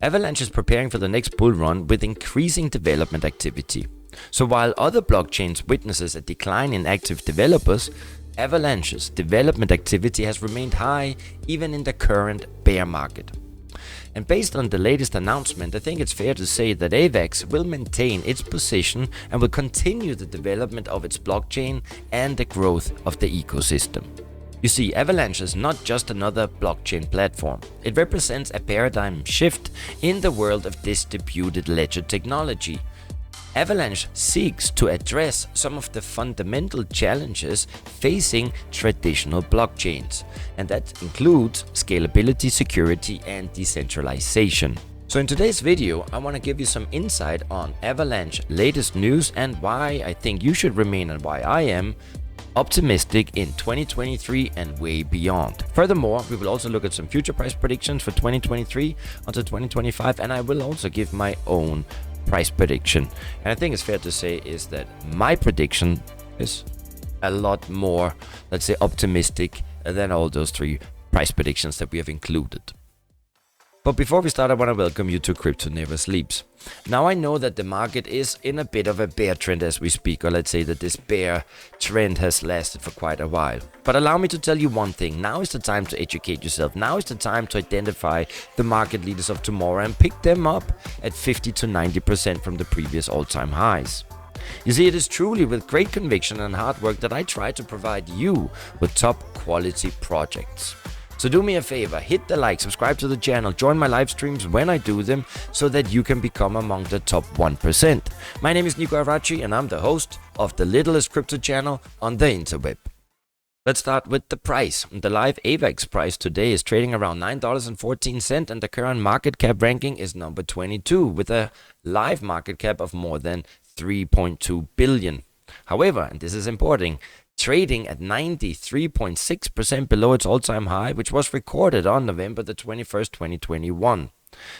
Avalanche is preparing for the next bull run with increasing development activity. So while other blockchains witnesses a decline in active developers, Avalanche's development activity has remained high even in the current bear market. And based on the latest announcement, I think it's fair to say that AVAX will maintain its position and will continue the development of its blockchain and the growth of the ecosystem. You see, Avalanche is not just another blockchain platform. It represents a paradigm shift in the world of distributed ledger technology. Avalanche seeks to address some of the fundamental challenges facing traditional blockchains, and that includes scalability, security, and decentralization. So in today's video, I want to give you some insight on Avalanche's latest news and why I think you should remain and why I am optimistic in 2023 and way beyond. Furthermore, we will also look at some future price predictions for 2023 until 2025, and I will also give my own price prediction. And I think it's fair to say is that my prediction is a lot more, let's say, optimistic than all those three price predictions that we have included. But before we start, I want to welcome you to Crypto Never Sleeps. Now I know that the market is in a bit of a bear trend as we speak, or let's say that this bear trend has lasted for quite a while. But allow me to tell you one thing, now is the time to educate yourself, now is the time to identify the market leaders of tomorrow and pick them up at 50 to 90% from the previous all-time highs. You see, it is truly with great conviction and hard work that I try to provide you with top quality projects. So do me a favor, hit the like, subscribe to the channel, join my live streams when I do them so that you can become among the top 1%. My name is Nico Arachi and I'm the host of the littlest crypto channel on the interweb. Let's start with the price. The live AVAX price today is trading around $9.14 and the current market cap ranking is number 22 with a live market cap of more than 3.2 billion. However, and this is important, trading at 93.6% below its all-time high, which was recorded on November the 21st, 2021.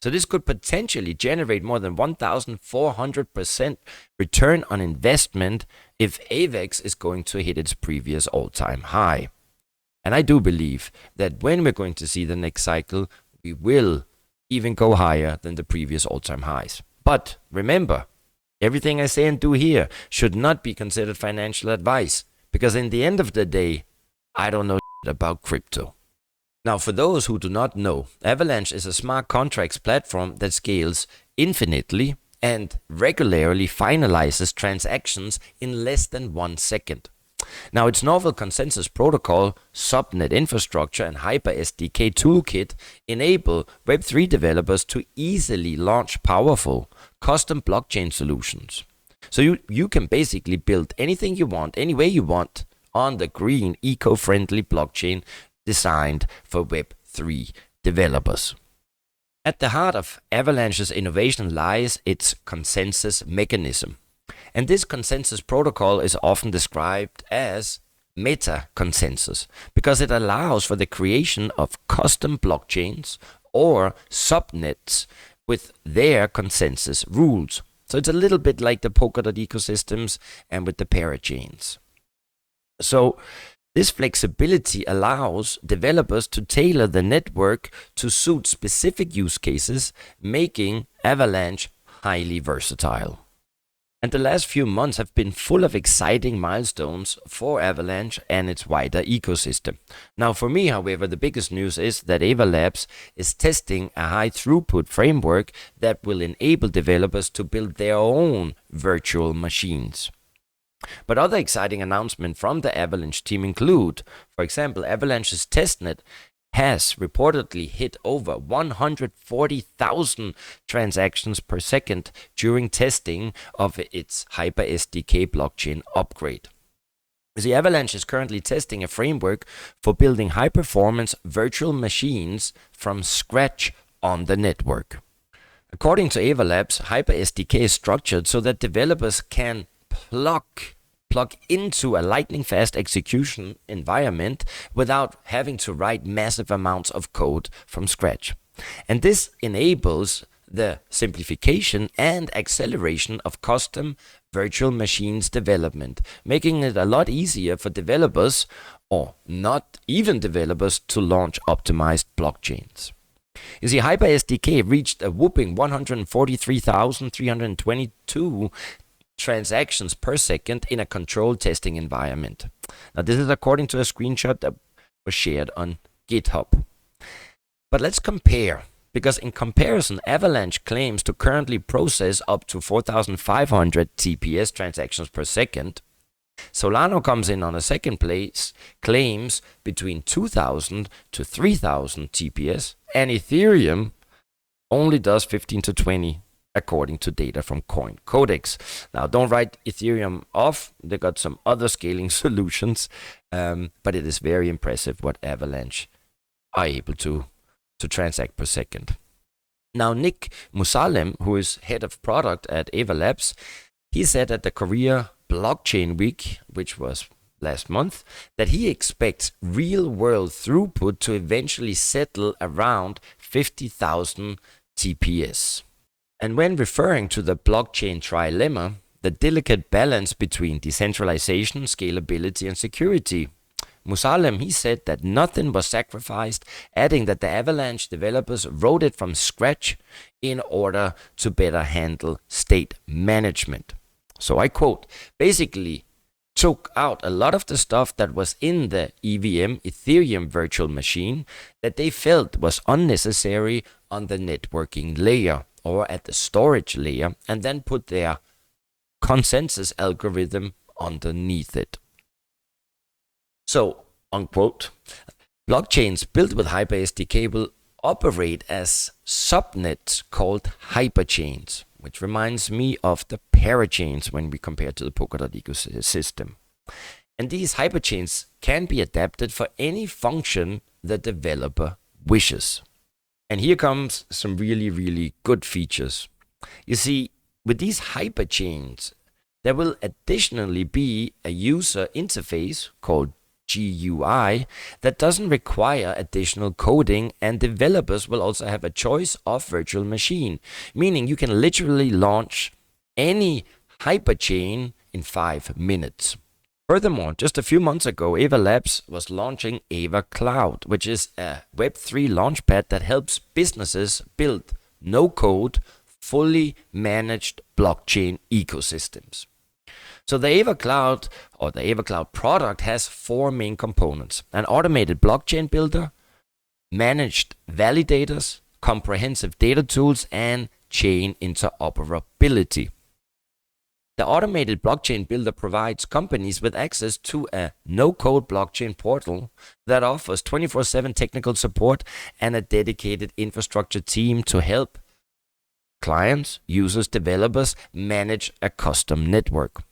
So this could potentially generate more than 1,400% return on investment if AVAX is going to hit its previous all-time high. And I do believe that when we're going to see the next cycle, we will even go higher than the previous all-time highs. But remember, everything I say and do here should not be considered financial advice, because in the end of the day, I don't know about crypto. Now, for those who do not know, Avalanche is a smart contracts platform that scales infinitely and regularly finalizes transactions in less than 1 second. Now, its novel consensus protocol, subnet infrastructure, and Hyper SDK toolkit enable Web3 developers to easily launch powerful, custom blockchain solutions. So you can basically build anything you want, any way you want, on the green, eco-friendly blockchain designed for Web3 developers. At the heart of Avalanche's innovation lies its consensus mechanism. And this consensus protocol is often described as meta-consensus because it allows for the creation of custom blockchains or subnets with their consensus rules. So it's a little bit like the Polkadot ecosystems and with the parachains. So this flexibility allows developers to tailor the network to suit specific use cases, making Avalanche highly versatile. And the last few months have been full of exciting milestones for Avalanche and its wider ecosystem. Now for me, however, the biggest news is that AvaLabs is testing a high throughput framework that will enable developers to build their own virtual machines. But other exciting announcements from the Avalanche team include, for example, Avalanche's testnet has reportedly hit over 140,000 transactions per second during testing of its Hyper SDK blockchain upgrade. The Avalanche is currently testing a framework for building high-performance virtual machines from scratch on the network. According to AvaLabs, Hyper SDK is structured so that developers can plug into a lightning-fast execution environment without having to write massive amounts of code from scratch. And this enables the simplification and acceleration of custom virtual machines development, making it a lot easier for developers, or not even developers, to launch optimized blockchains. You see, HyperSDK reached a whopping 143,322 transactions per second in a controlled testing environment. Now, this is according to a screenshot that was shared on GitHub. But let's compare, because in comparison, Avalanche claims to currently process up to 4,500 TPS transactions per second. Solana comes in on a second place, claims between 2,000 to 3,000 TPS, and Ethereum only does 15 to 20 according to data from CoinCodex. Now, don't write Ethereum off. They got some other scaling solutions, but it is very impressive what Avalanche are able to transact per second. Now, Nick Musalem, who is head of product at AVALabs, he said at the Korea Blockchain Week, which was last month, that he expects real-world throughput to eventually settle around 50,000 TPS. And when referring to the blockchain trilemma, the delicate balance between decentralization, scalability, and security, Musalem, he said that nothing was sacrificed, adding that the Avalanche developers wrote it from scratch in order to better handle state management. So I quote, basically took out a lot of the stuff that was in the EVM, Ethereum virtual machine, that they felt was unnecessary on the networking layer or at the storage layer, and then put their consensus algorithm underneath it. So, unquote, blockchains built with HyperSDK will operate as subnets called hyperchains, which reminds me of the parachains when we compare to the Polkadot ecosystem. And these hyperchains can be adapted for any function the developer wishes. And here comes some really, really good features. You see, with these hyperchains, there will additionally be a user interface called GUI that doesn't require additional coding, and developers will also have a choice of virtual machine, meaning you can literally launch any hyperchain in 5 minutes. Furthermore, just a few months ago, AVALabs was launching AVA Cloud, which is a Web3 launchpad that helps businesses build no-code, fully managed blockchain ecosystems. So the AVA Cloud, or the AVA Cloud product, has 4 main components: an automated blockchain builder, managed validators, comprehensive data tools, and chain interoperability. The automated blockchain builder provides companies with access to a no-code blockchain portal that offers 24/7 technical support and a dedicated infrastructure team to help clients, users, developers manage a custom network.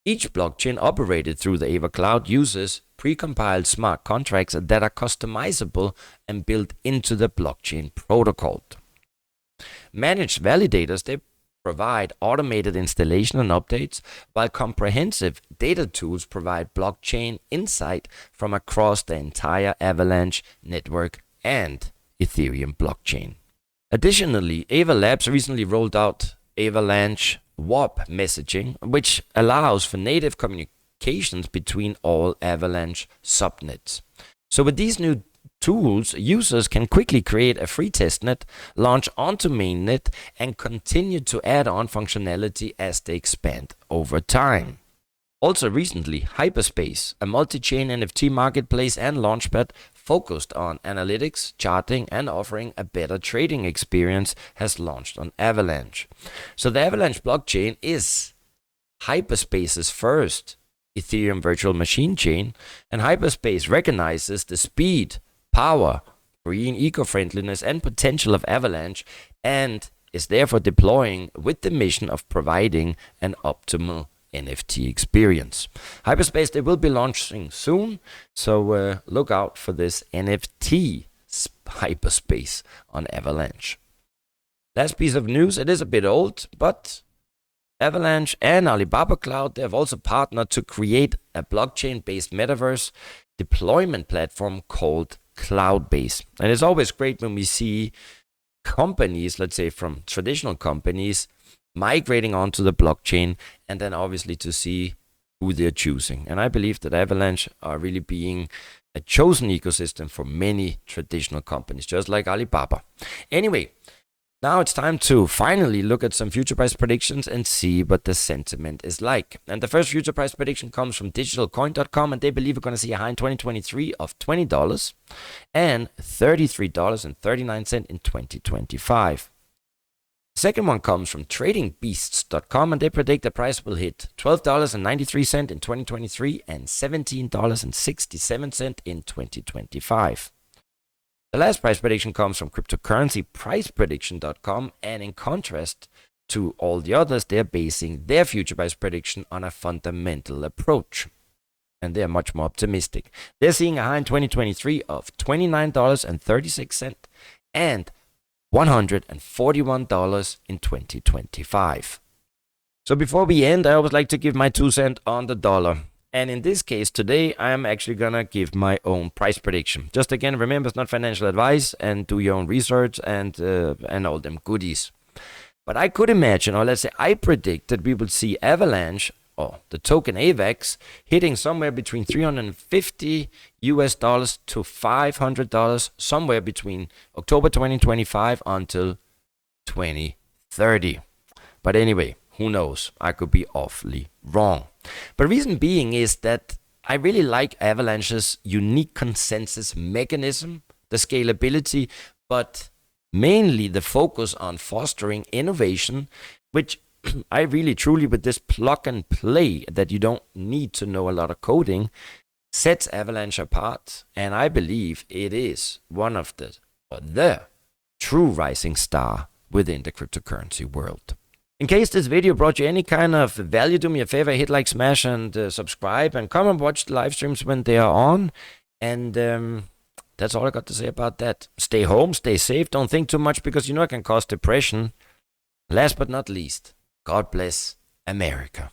Each blockchain operated through the AVA Cloud uses precompiled smart contracts that are customizable and built into the blockchain protocol. Managed validators, they provide automated installation and updates, while comprehensive data tools provide blockchain insight from across the entire Avalanche network and Ethereum blockchain. Additionally, AVALabs recently rolled out Avalanche WAP messaging, which allows for native communications between all Avalanche subnets. So with these new tools, users can quickly create a free testnet, launch onto mainnet, and continue to add on functionality as they expand over time. Also recently, Hyperspace, a multi-chain NFT marketplace and launchpad focused on analytics, charting, and offering a better trading experience, has launched on Avalanche. So the Avalanche blockchain is Hyperspace's first Ethereum virtual machine chain, and Hyperspace recognizes the speed, power, green eco-friendliness, and potential of Avalanche, and is therefore deploying with the mission of providing an optimal NFT experience. Hyperspace, they will be launching soon, so look out for this NFT Hyperspace on Avalanche. Last piece of news, it is a bit old, but Avalanche and Alibaba Cloud, they have also partnered to create a blockchain-based metaverse deployment platform called Cloudbase. And it's always great when we see companies, let's say from traditional companies, migrating onto the blockchain, and then obviously to see who they're choosing. And I believe that Avalanche are really being a chosen ecosystem for many traditional companies, just like Alibaba. Anyway, now it's time to finally look at some future price predictions and see what the sentiment is like. And the first future price prediction comes from digitalcoin.com, and they believe we're going to see a high in 2023 of $20 and $33.39 in 2025. The second one comes from tradingbeasts.com, and they predict the price will hit $12.93 in 2023 and $17.67 in 2025. The last price prediction comes from cryptocurrencypriceprediction.com, and in contrast to all the others, they're basing their future price prediction on a fundamental approach. And they're much more optimistic. They're seeing a high in 2023 of $29.36 and $141 in 2025. So before we end, I always like to give my 2 cents on the dollar. And in this case, today, I am actually going to give my own price prediction. Just again, remember, it's not financial advice, and do your own research and all them goodies. But I could imagine, or let's say I predict that we will see Avalanche, or the token AVAX, hitting somewhere between $350 to $500, somewhere between October 2025 until 2030. But anyway, who knows? I could be awfully wrong. But reason being is that I really like Avalanche's unique consensus mechanism, the scalability, but mainly the focus on fostering innovation, which I really truly, with this plug and play that you don't need to know a lot of coding, sets Avalanche apart. And I believe it is one of the true rising star within the cryptocurrency world. In case this video brought you any kind of value, do me a favor, hit like, smash, and subscribe, and come and watch the live streams when they are on. And that's all I got to say about that. Stay home, stay safe, don't think too much, because you know it can cause depression. Last but not least, God bless America.